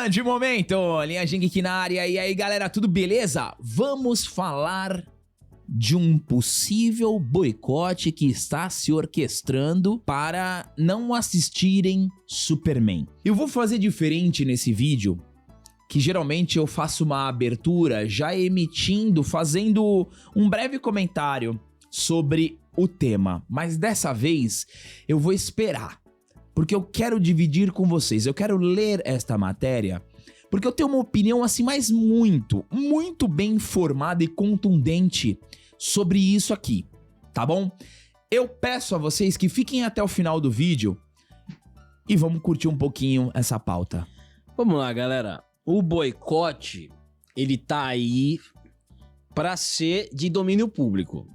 Grande momento, Linhagem Geek na área. E aí, galera, tudo beleza? Vamos falar de um possível boicote que está se orquestrando para não assistirem Superman. Eu vou fazer diferente nesse vídeo, que geralmente eu faço uma abertura já fazendo um breve comentário sobre o tema. Mas dessa vez eu vou esperar, porque eu quero dividir com vocês, eu quero ler esta matéria, porque eu tenho uma opinião assim, mas muito bem informada e contundente sobre isso aqui, tá bom? Eu peço a vocês que fiquem até o final do vídeo e vamos curtir um pouquinho essa pauta. Vamos lá, galera. O boicote, ele tá aí pra ser de domínio público.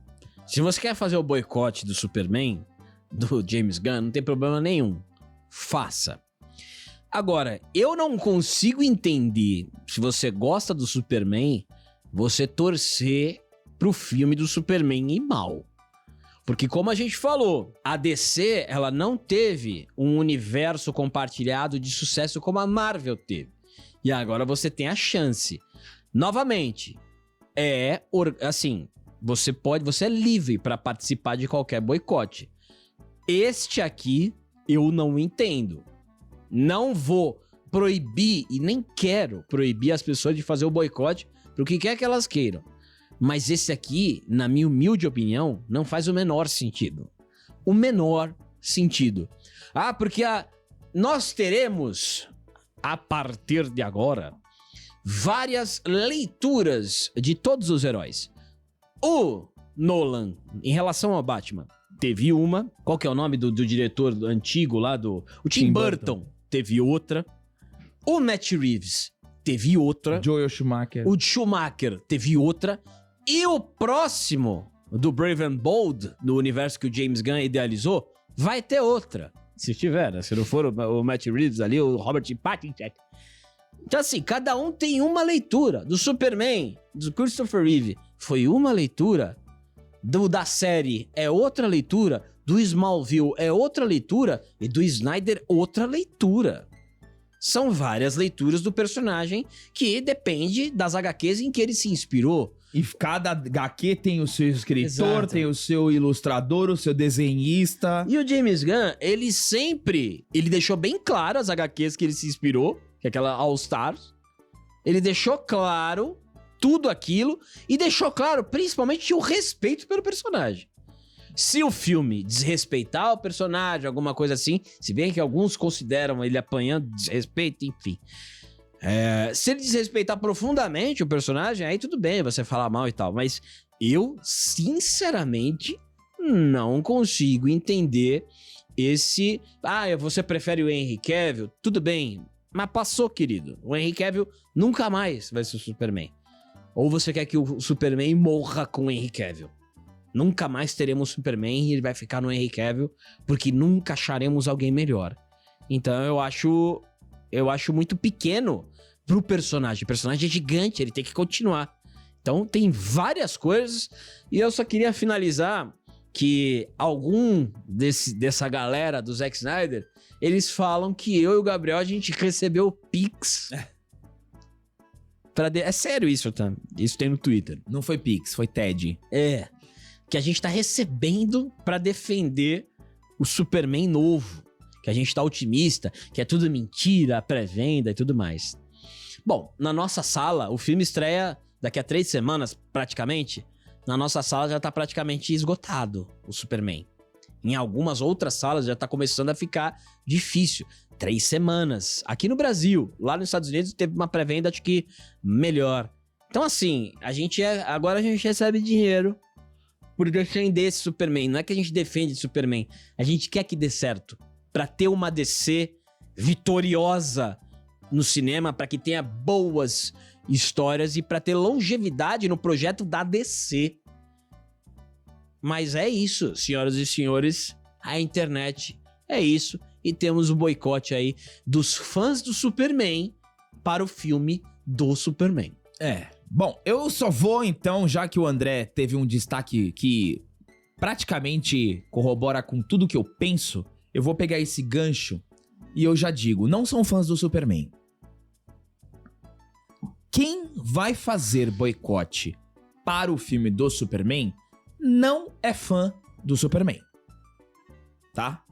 Se você quer fazer o boicote do Superman, do James Gunn, não tem problema nenhum. Faça. Agora, eu não consigo entender, se você gosta do Superman, você torcer pro filme do Superman ir mal. Porque como a gente falou, a DC, ela não teve um universo compartilhado de sucesso como a Marvel teve. E agora você tem a chance. Novamente, você é livre para participar de qualquer boicote. Este aqui eu não entendo. Não vou proibir e nem quero proibir as pessoas de fazer o boicote pro que quer que elas queiram. Mas esse aqui, na minha humilde opinião, não faz o menor sentido. O menor sentido. Porque nós teremos, a partir de agora, várias leituras de todos os heróis. O Nolan, em relação ao Batman, teve uma. Qual que é o nome do diretor antigo lá o Tim Burton teve outra. O Matt Reeves teve outra. Joel Schumacher. O Schumacher teve outra. E o próximo, do Brave and Bold, no universo que o James Gunn idealizou, vai ter outra. Se tiver, né? Se não for o Matt Reeves ali, o Robert Pattinson. Então assim, cada um tem uma leitura. Do Superman, do Christopher Reeve, foi uma leitura. Da série é outra leitura. Do Smallville é outra leitura. E do Snyder, outra leitura. São várias leituras do personagem que depende das HQs em que ele se inspirou. E cada HQ tem o seu escritor, Exato. Tem o seu ilustrador, o seu desenhista. E o James Gunn, ele deixou bem claro as HQs que ele se inspirou, que é aquela All Stars. Ele deixou claro tudo aquilo e deixou claro, principalmente, o respeito pelo personagem. Se o filme desrespeitar o personagem, alguma coisa assim, se bem que alguns consideram ele apanhando desrespeito, enfim. Se ele desrespeitar profundamente o personagem, aí tudo bem você falar mal e tal, mas eu, sinceramente, não consigo entender esse... você prefere o Henry Cavill? Tudo bem, mas passou, querido. O Henry Cavill nunca mais vai ser o Superman. Ou você quer que o Superman morra com o Henry Cavill? Nunca mais teremos Superman e ele vai ficar no Henry Cavill, porque nunca acharemos alguém melhor. Então eu acho muito pequeno pro personagem. O personagem é gigante, ele tem que continuar. Então tem várias coisas. E eu só queria finalizar que dessa galera do Zack Snyder, eles falam que eu e o Gabriel, a gente recebeu Pix. É sério isso, tá? Isso tem no Twitter. Não foi Pix, foi TED. Que a gente tá recebendo pra defender o Superman novo. Que a gente tá otimista, que é tudo mentira, pré-venda e tudo mais. Bom, na nossa sala, o filme estreia daqui a 3 semanas, praticamente. Na nossa sala já tá praticamente esgotado o Superman. Em algumas outras salas já tá começando a ficar difícil. 3 semanas. Aqui no Brasil, lá nos Estados Unidos, teve uma pré-venda, acho que melhor. Então assim, agora a gente recebe dinheiro por defender esse Superman. Não é que a gente defende Superman, a gente quer que dê certo. Pra ter uma DC vitoriosa no cinema, pra que tenha boas histórias e pra ter longevidade no projeto da DC. Mas é isso, senhoras e senhores, a internet é isso. E temos o boicote aí dos fãs do Superman para o filme do Superman. Bom, eu só vou então, já que o André teve um destaque que praticamente corrobora com tudo que eu penso, eu vou pegar esse gancho e eu já digo, não são fãs do Superman. quem vai fazer boicote para o filme do Superman não é fã do Superman, tá?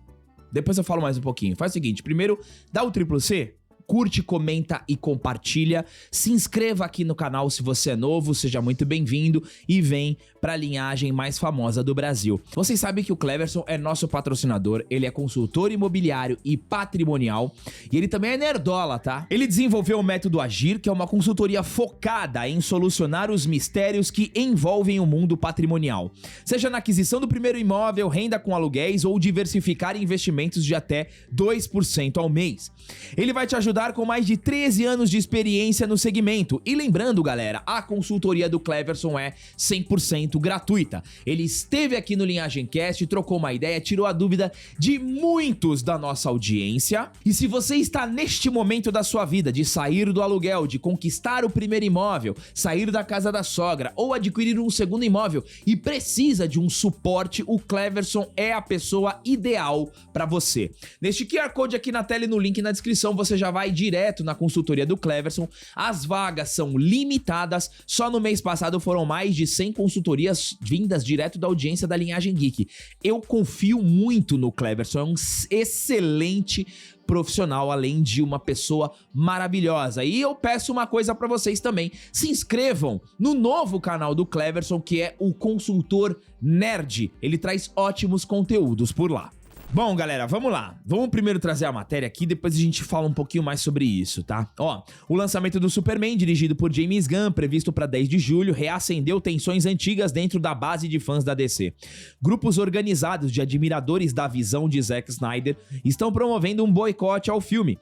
Depois eu falo mais um pouquinho. Faz o seguinte, primeiro, dá o C, curte, comenta e compartilha. Se inscreva aqui no canal se você é novo, seja muito bem-vindo e vem pra linhagem mais famosa do Brasil. Vocês sabem que o Cleverson é nosso patrocinador, ele é consultor imobiliário e patrimonial e ele também é nerdola, tá? Ele desenvolveu o método Agir, que é uma consultoria focada em solucionar os mistérios que envolvem o mundo patrimonial. Seja na aquisição do primeiro imóvel, renda com aluguéis ou diversificar investimentos de até 2% ao mês. Ele vai te ajudar com mais de 13 anos de experiência no segmento. E lembrando, galera, a consultoria do Cleverson é 100% gratuita. Ele esteve aqui no LinhagemCast, trocou uma ideia, tirou a dúvida de muitos da nossa audiência. E se você está neste momento da sua vida de sair do aluguel, de conquistar o primeiro imóvel, sair da casa da sogra ou adquirir um segundo imóvel e precisa de um suporte, o Cleverson é a pessoa ideal para você. Neste QR Code aqui na tela e no link na descrição, você já vai direto na consultoria do Cleverson. As vagas são limitadas. Só no mês passado foram mais de 100 consultorias vindas direto da audiência da Linhagem Geek. Eu confio muito no Cleverson, é um excelente profissional, além de uma pessoa maravilhosa. E eu peço uma coisa pra vocês também, se inscrevam no novo canal do Cleverson, que é o Consultor Nerd. Ele traz ótimos conteúdos por lá. Bom, galera, vamos lá. Vamos primeiro trazer a matéria aqui, depois a gente fala um pouquinho mais sobre isso, tá? Ó, o lançamento do Superman, dirigido por James Gunn, previsto para 10 de julho, reacendeu tensões antigas dentro da base de fãs da DC. Grupos organizados de admiradores da visão de Zack Snyder estão promovendo um boicote ao filme,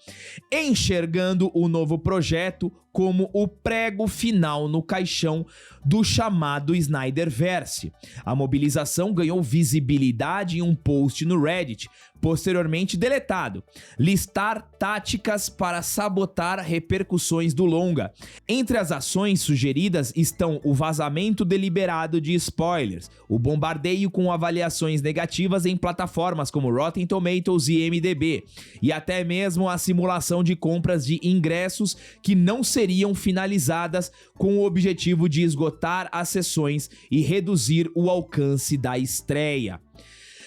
enxergando o novo projeto como o prego final no caixão do chamado Snyderverse. A mobilização ganhou visibilidade em um post no Reddit, posteriormente deletado. Listar táticas para sabotar repercussões do longa. Entre as ações sugeridas estão o vazamento deliberado de spoilers, o bombardeio com avaliações negativas em plataformas como Rotten Tomatoes e MDB, e até mesmo a simulação de compras de ingressos que não seriam finalizadas com o objetivo de esgotar as sessões e reduzir o alcance da estreia.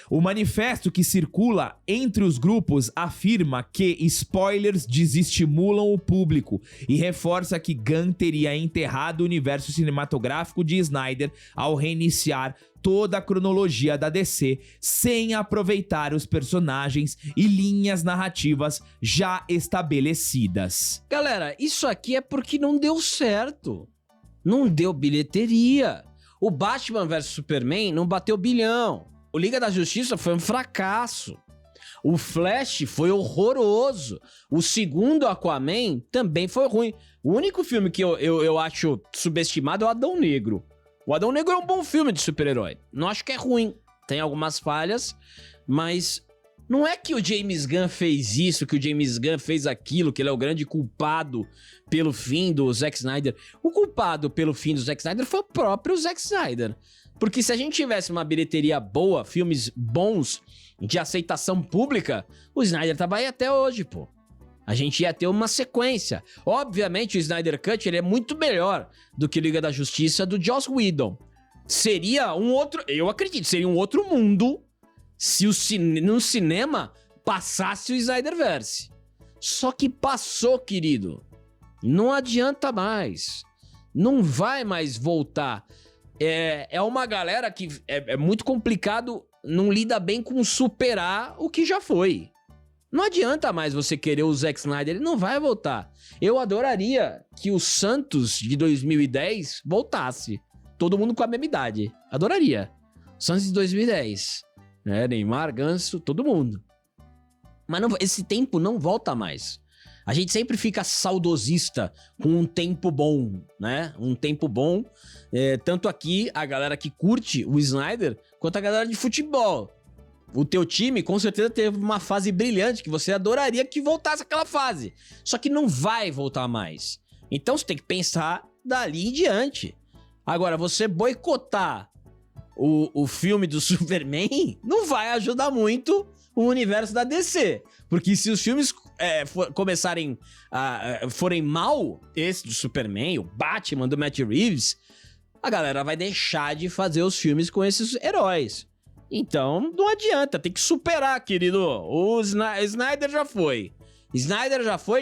O manifesto que circula entre os grupos afirma que spoilers desestimulam o público e reforça que Gunn teria enterrado o universo cinematográfico de Snyder ao reiniciar toda a cronologia da DC sem aproveitar os personagens e linhas narrativas já estabelecidas. Galera, isso aqui é porque não deu certo. Não deu bilheteria. O Batman vs Superman não bateu bilhão. O Liga da Justiça foi um fracasso. O Flash foi horroroso. O segundo Aquaman também foi ruim. O único filme que eu acho subestimado é o Adão Negro. O Adão Negro é um bom filme de super-herói. Não acho que é ruim. Tem algumas falhas, mas não é que o James Gunn fez isso, que o James Gunn fez aquilo, que ele é o grande culpado pelo fim do Zack Snyder. O culpado pelo fim do Zack Snyder foi o próprio Zack Snyder. Porque se a gente tivesse uma bilheteria boa, filmes bons, de aceitação pública, o Snyder tava aí até hoje, pô. A gente ia ter uma sequência. Obviamente, o Snyder Cut ele é muito melhor do que Liga da Justiça do Joss Whedon. Seria um outro... Eu acredito, seria um outro mundo se no cinema passasse o Snyderverse. Só que passou, querido. Não adianta mais. Não vai mais voltar. É uma galera que é muito complicado, não lida bem com superar o que já foi. Não adianta mais você querer o Zack Snyder, ele não vai voltar. Eu adoraria que o Santos de 2010 voltasse. Todo mundo com a mesma idade. Adoraria. Santos de 2010. Né? Neymar, Ganso, todo mundo. Mas não, esse tempo não volta mais. A gente sempre fica saudosista com um tempo bom, né? Um tempo bom. Tanto aqui, a galera que curte o Snyder, quanto a galera de futebol. O teu time, com certeza, teve uma fase brilhante que você adoraria que voltasse aquela fase. Só que não vai voltar mais. Então, você tem que pensar dali em diante. Agora, você boicotar o filme do Superman não vai ajudar muito o universo da DC. Porque se os filmes forem mal, esse do Superman, o Batman do Matt Reeves, a galera vai deixar de fazer os filmes com esses heróis. Então, não adianta, tem que superar, querido. O Snyder já foi.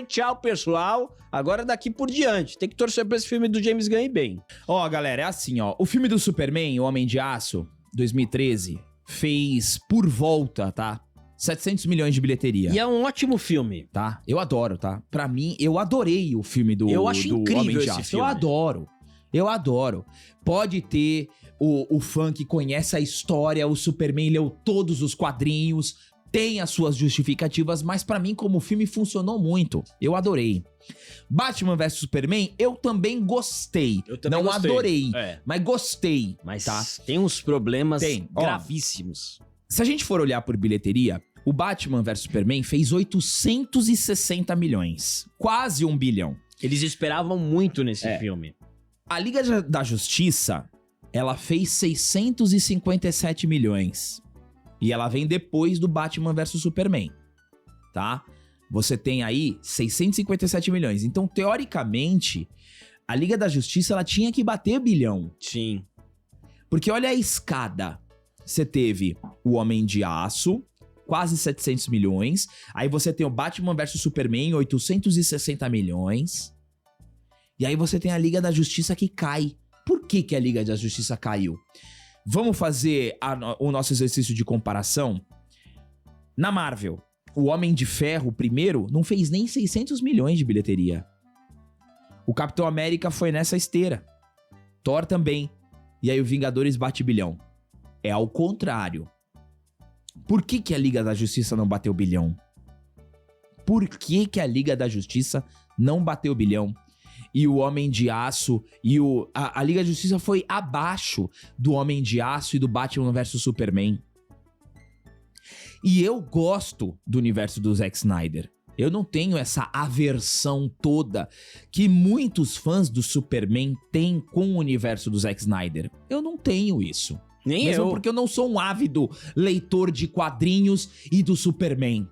Tchau, pessoal. Agora daqui por diante. Tem que torcer pra esse filme do James Gunn ir bem. Ó, galera, é assim, ó. O filme do Superman, O Homem de Aço, 2013, fez por volta, tá? 700 milhões de bilheteria. E é um ótimo filme. Tá? Eu adoro, tá? Pra mim, eu adorei o filme do Eu acho incrível Homem de esse Aço. filme. Eu adoro. Pode ter o fã que conhece a história, o Superman leu todos os quadrinhos, tem as suas justificativas, mas pra mim, como filme, funcionou muito. Eu adorei. Batman vs Superman, eu também gostei. Eu também Não gostei. adorei, É. mas gostei. Mas tá? tem uns problemas Ó, gravíssimos. Se a gente for olhar por bilheteria, o Batman vs Superman fez 860 milhões. Quase 1 bilhão. Eles esperavam muito nesse filme. A Liga da Justiça, ela fez 657 milhões. E ela vem depois do Batman vs Superman, tá? Você tem aí 657 milhões. Então, teoricamente, a Liga da Justiça, ela tinha que bater bilhão. Sim. Porque olha a escada. Você teve o Homem de Aço, quase 700 milhões. Aí você tem o Batman vs Superman, 860 milhões. E aí você tem a Liga da Justiça que cai. Por que a Liga da Justiça caiu? Vamos fazer o nosso exercício de comparação? Na Marvel, o Homem de Ferro, primeiro, não fez nem 600 milhões de bilheteria. O Capitão América foi nessa esteira. Thor também. E aí o Vingadores bate bilhão. É ao contrário. Por que a Liga da Justiça não bateu bilhão? Por que a Liga da Justiça não bateu bilhão? E o Homem de Aço e a Liga da Justiça foi abaixo do Homem de Aço e do Batman vs Superman. E eu gosto do universo do Zack Snyder. Eu não tenho essa aversão toda que muitos fãs do Superman têm com o universo do Zack Snyder. Eu não tenho isso. Nem Mesmo eu. porque eu não sou um ávido leitor de quadrinhos e do Superman.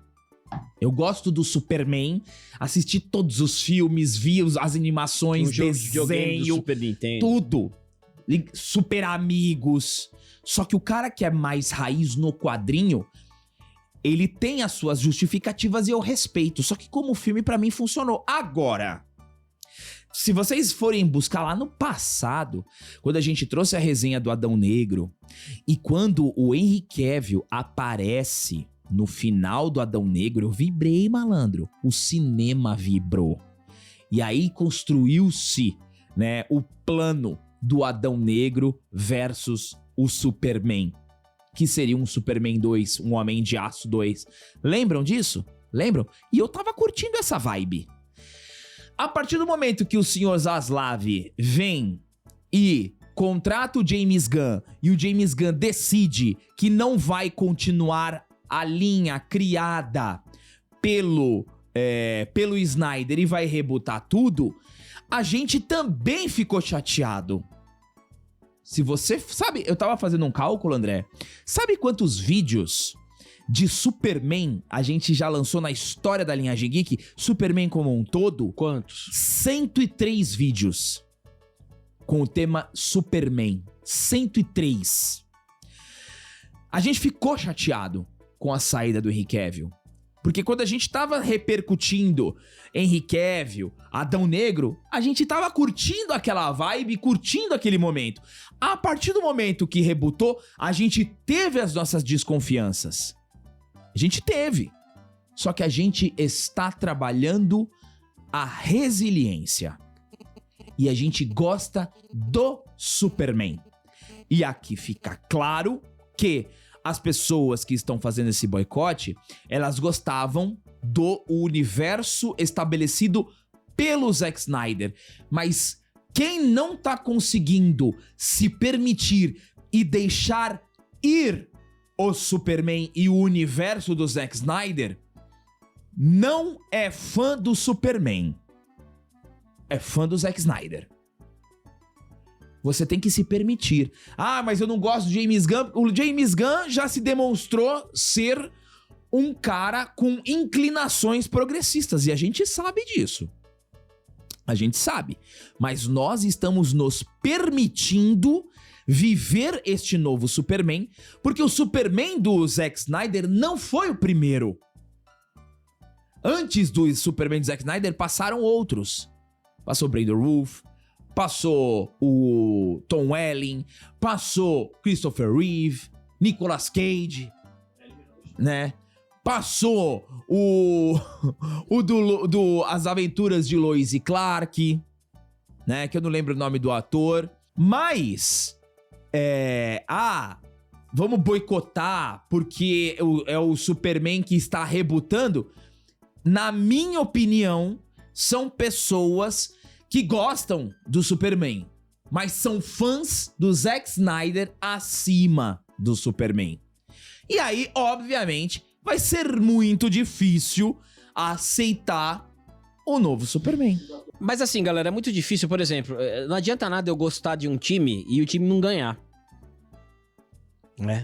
Eu gosto do Superman, assisti todos os filmes, vi as animações, desenho, do Super Nintendo. tudo. Super Amigos. Só que o cara que é mais raiz no quadrinho, ele tem as suas justificativas e eu respeito. Só que como filme, pra mim, funcionou. Agora, se vocês forem buscar lá no passado, quando a gente trouxe a resenha do Adão Negro, e quando o Henry Cavill aparece no final do Adão Negro, eu vibrei, malandro. O cinema vibrou. E aí construiu-se, né, o plano do Adão Negro versus o Superman. Que seria um Superman 2, um Homem de Aço 2. Lembram disso? Lembram? E eu tava curtindo essa vibe. A partir do momento que o Sr. Zaslav vem e contrata o James Gunn, e o James Gunn decide que não vai continuar a linha criada pelo Snyder e vai rebootar tudo, a gente também ficou chateado. Se você... Sabe, eu tava fazendo um cálculo, André. Sabe quantos vídeos de Superman a gente já lançou na história da Linhagem Geek? Superman como um todo? Quantos? 103 vídeos com o tema Superman. 103. A gente ficou chateado com a saída do Henry Cavill. Porque quando a gente tava repercutindo Henry Cavill, Adão Negro, a gente tava curtindo aquela vibe, curtindo aquele momento. A partir do momento que rebootou, a gente teve as nossas desconfianças. A gente teve. Só que a gente está trabalhando a resiliência. E a gente gosta do Superman. E aqui fica claro que as pessoas que estão fazendo esse boicote, elas gostavam do universo estabelecido pelo Zack Snyder. Mas quem não tá conseguindo se permitir e deixar ir o Superman e o universo do Zack Snyder, não é fã do Superman. É fã do Zack Snyder. Você tem que se permitir. Ah, mas eu não gosto do James Gunn. O James Gunn já se demonstrou ser um cara com inclinações progressistas. E a gente sabe disso. A gente sabe. Mas nós estamos nos permitindo viver este novo Superman, porque o Superman do Zack Snyder não foi o primeiro. Antes do Superman do Zack Snyder passaram outros. Passou o Brandon Routh, passou o Tom Welling, passou Christopher Reeve, Nicolas Cage, né? Passou o As Aventuras de Lois e Clark, né? Que eu não lembro o nome do ator. Mas, vamos boicotar porque é o Superman que está rebutando. Na minha opinião, são pessoas que gostam do Superman, mas são fãs do Zack Snyder acima do Superman. E aí, obviamente, vai ser muito difícil aceitar o novo Superman. Mas assim, galera, é muito difícil, por exemplo, não adianta nada eu gostar de um time e o time não ganhar.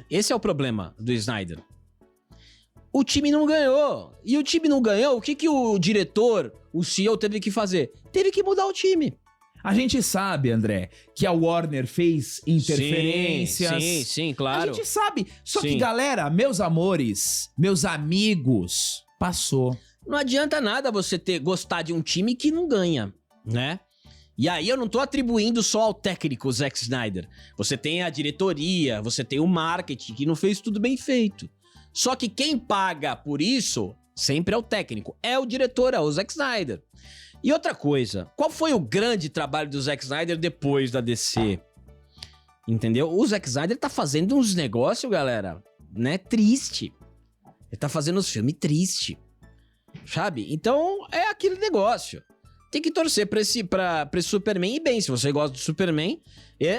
Esse é o problema do Snyder. O time não ganhou. E o time não ganhou, o que o diretor, o CEO teve que fazer? Teve que mudar o time. A gente sabe, André, que a Warner fez interferências. Sim, claro. A gente sabe. Só que, galera, meus amores, meus amigos, passou. Não adianta nada você gostar de um time que não ganha, né? E aí eu não tô atribuindo só ao técnico Zack Snyder. Você tem a diretoria, você tem o marketing que não fez tudo bem feito. Só que quem paga por isso sempre é o técnico, é o diretor, é o Zack Snyder. E outra coisa, qual foi o grande trabalho do Zack Snyder depois da DC? Entendeu? O Zack Snyder tá fazendo uns negócios, galera, né, triste. Ele tá fazendo uns filmes tristes, sabe? Então é aquele negócio. Tem que torcer pra esse Superman e bem. Se você gosta do Superman,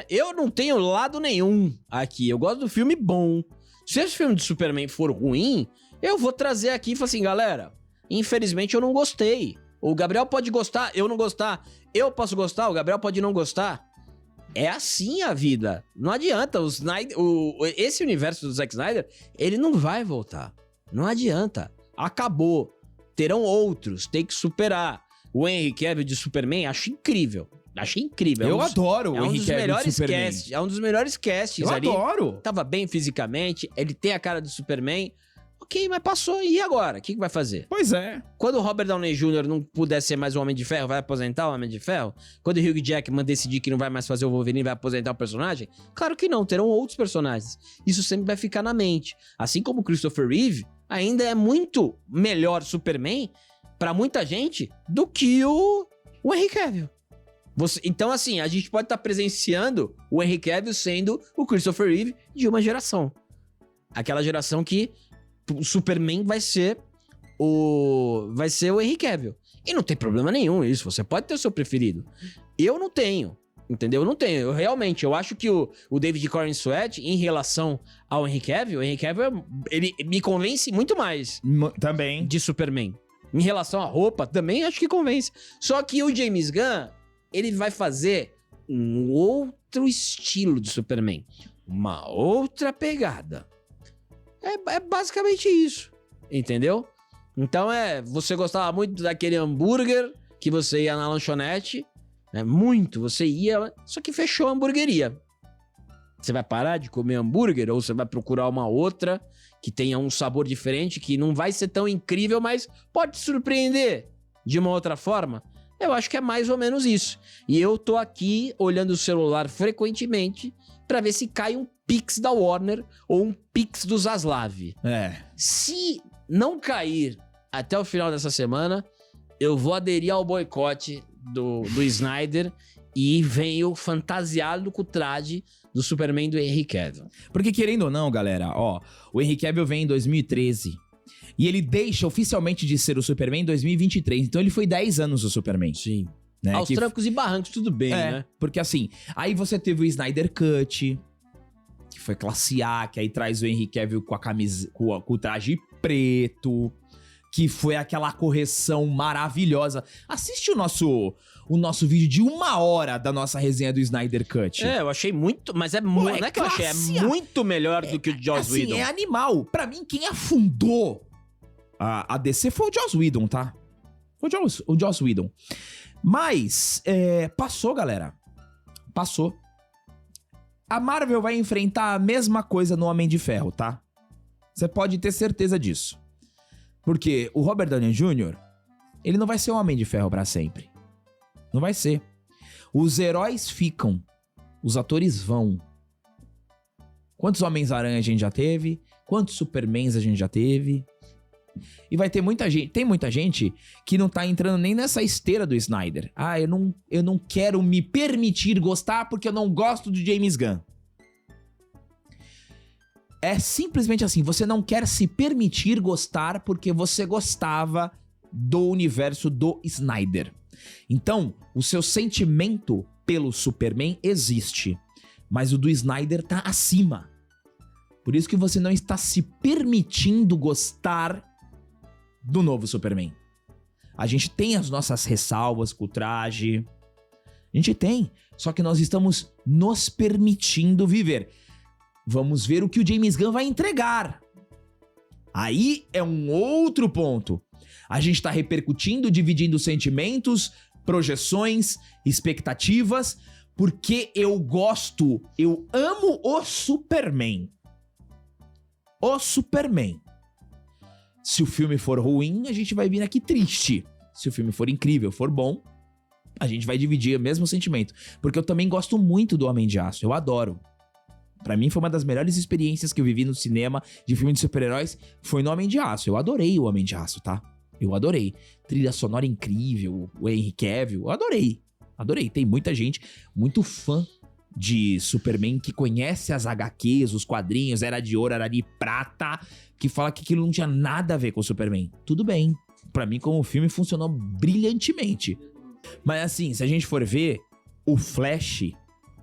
eu não tenho lado nenhum aqui. Eu gosto do filme bom. Se esse filme do Superman for ruim, eu vou trazer aqui e falar assim, galera, infelizmente eu não gostei. O Gabriel pode gostar, eu não gostar. Eu posso gostar, o Gabriel pode não gostar. É assim a vida. Não adianta. Esse universo do Zack Snyder, ele não vai voltar. Não adianta. Acabou. Terão outros. Tem que superar. O Henry Cavill de Superman, acho incrível. Achei incrível. Eu adoro o Henry Cavill de Superman. É um dos melhores casts ali. Eu adoro. Tava bem fisicamente, ele tem a cara do Superman. Ok, mas passou, e agora? O que vai fazer? Pois é. Quando o Robert Downey Jr. não puder ser mais o Homem de Ferro, vai aposentar o Homem de Ferro? Quando o Hugh Jackman decidir que não vai mais fazer o Wolverine, vai aposentar o personagem? Claro que não, terão outros personagens. Isso sempre vai ficar na mente. Assim como o Christopher Reeve ainda é muito melhor Superman pra muita gente do que o Henry Cavill. Então, assim, a gente pode estar presenciando o Henry Cavill sendo o Christopher Reeve de uma geração. Aquela geração que o Superman vai ser o Henry Cavill. E não tem problema nenhum isso. Você pode ter o seu preferido. Eu não tenho. Entendeu? Eu não tenho. Eu acho que o David Corenswet, Sweat, em relação ao Henry Cavill, ele me convence muito mais. Também. De Superman. Em relação à roupa, também acho que convence. Só que o James Gunn, ele vai fazer um outro estilo de Superman. Uma outra pegada. É basicamente isso. Entendeu? Então você gostava muito daquele hambúrguer que você ia na lanchonete. Muito, você ia, só que fechou a hamburgueria. Você vai parar de comer hambúrguer ou você vai procurar uma outra que tenha um sabor diferente, que não vai ser tão incrível, mas pode te surpreender de uma outra forma? Eu acho que é mais ou menos isso. E eu tô aqui olhando o celular frequentemente pra ver se cai um Pix da Warner ou um Pix do Zaslav. Se não cair até o final dessa semana, eu vou aderir ao boicote do Snyder e venho fantasiado com o traje do Superman do Henry Cavill. Porque querendo ou não, galera, o Henry Cavill vem em 2013 e ele deixa oficialmente de ser o Superman em 2023. Então ele foi 10 anos o Superman. Sim. Né? Aos trancos e barrancos, tudo bem, né? Porque assim, aí você teve o Snyder Cut, que foi classe A, que aí traz o Henry Cavill com a camisa, com o traje preto, que foi aquela correção maravilhosa. Assiste o nosso vídeo de 1 hora da nossa resenha do Snyder Cut. Eu achei muito, mas não é que eu achei, é muito melhor do que o Joss Whedon. É animal. Pra mim, quem afundou A DC foi o Joss Whedon, tá? Foi o Joss Whedon. Mas, passou, galera. Passou. A Marvel vai enfrentar a mesma coisa no Homem de Ferro, tá? Você pode ter certeza disso. Porque o Robert Downey Jr., ele não vai ser o Homem de Ferro pra sempre. Não vai ser. Os heróis ficam. Os atores vão. Quantos Homens-Aranha a gente já teve? Quantos Supermans a gente já teve? E vai ter muita gente... Tem muita gente que não tá entrando nem nessa esteira do Snyder. Ah, eu não quero me permitir gostar porque eu não gosto do James Gunn. É simplesmente assim, você não quer se permitir gostar porque você gostava do universo do Snyder. Então, o seu sentimento pelo Superman existe, mas o do Snyder tá acima. Por isso que você não está se permitindo gostar do novo Superman. A gente tem as nossas ressalvas com o traje. A gente tem, só que nós estamos nos permitindo viver. Vamos ver o que o James Gunn vai entregar. Aí é um outro ponto. A gente tá repercutindo, dividindo sentimentos, projeções, expectativas, porque eu amo o Superman. O Superman. Se o filme for ruim, a gente vai vir aqui triste. Se o filme for incrível, for bom, a gente vai dividir o mesmo sentimento. Porque eu também gosto muito do Homem de Aço, eu adoro. Pra mim foi uma das melhores experiências que eu vivi no cinema de filme de super-heróis, foi no Homem de Aço. Eu adorei o Homem de Aço, tá? Eu adorei. Trilha sonora incrível, o Henry Cavill, eu adorei. Adorei. Tem muita gente, muito fã de Superman que conhece as HQs, os quadrinhos, Era de Ouro, Era de Prata, que fala que aquilo não tinha nada a ver com o Superman. Tudo bem. Pra mim, como filme, funcionou brilhantemente. Mas assim, se a gente for ver, o Flash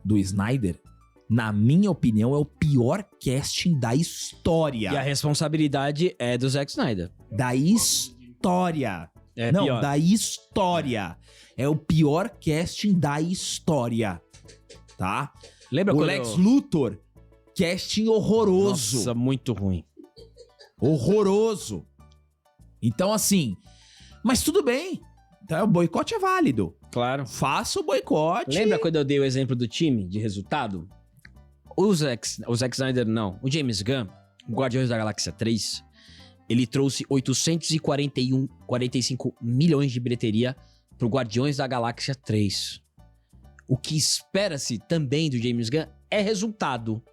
do Snyder, na minha opinião, é o pior casting da história. E a responsabilidade é do Zack Snyder. Da história. Não, pior. da história. É o pior casting da história. Tá? Lembra o quando Lex Luthor, casting horroroso. Nossa, muito ruim. Horroroso. Então, assim... Mas tudo bem. Então, o boicote é válido. Claro. Faça o boicote. Lembra quando eu dei o exemplo do time de resultado? O Zack Snyder, não. O James Gunn, o Guardiões da Galáxia 3, ele trouxe 845 milhões de bilheteria pro Guardiões da Galáxia 3. O que espera-se também do James Gunn é resultado.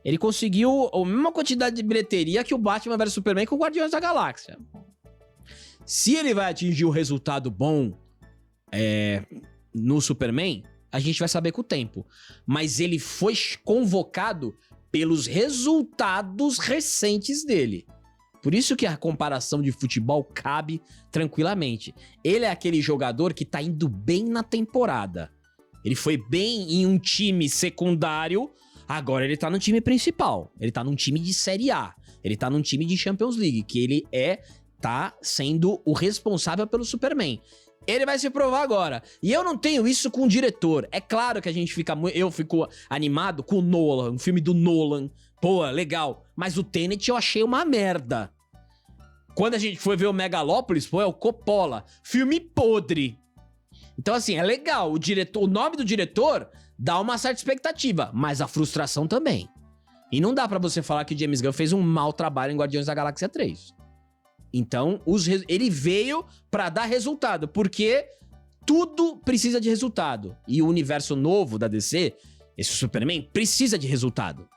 Ele conseguiu a mesma quantidade de bilheteria que o Batman vs Superman com o Guardiões da Galáxia. Se ele vai atingir o resultado bom no Superman, a gente vai saber com o tempo. Mas ele foi convocado pelos resultados recentes dele. Por isso que a comparação de futebol cabe tranquilamente. Ele é aquele jogador que tá indo bem na temporada. Ele foi bem em um time secundário, agora ele tá no time principal. Ele tá num time de Série A. Ele tá num time de Champions League, que ele tá sendo o responsável pelo Superman. Ele vai se provar agora. E eu não tenho isso com o diretor. É claro que eu fico animado com o Nolan, um filme do Nolan. Pô, legal. Mas o Tenet eu achei uma merda. Quando a gente foi ver o Megalópolis, pô, é o Coppola. Filme podre. Então, assim, é legal. O nome do diretor dá uma certa expectativa, mas a frustração também. E não dá pra você falar que o James Gunn fez um mau trabalho em Guardiões da Galáxia 3. Então, ele veio pra dar resultado, porque tudo precisa de resultado. E o universo novo da DC, esse Superman, precisa de resultado.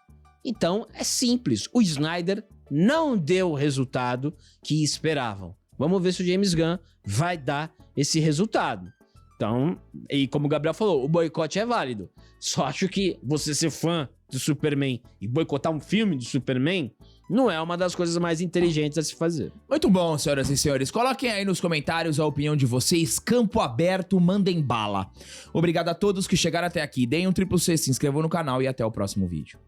Então, é simples. O Snyder não deu o resultado que esperavam. Vamos ver se o James Gunn vai dar esse resultado. Então, e como o Gabriel falou, o boicote é válido. Só acho que você ser fã do Superman e boicotar um filme do Superman não é uma das coisas mais inteligentes a se fazer. Muito bom, senhoras e senhores. Coloquem aí nos comentários a opinião de vocês. Campo aberto, mandem bala. Obrigado a todos que chegaram até aqui. Deem um triplo C, se inscrevam no canal e até o próximo vídeo.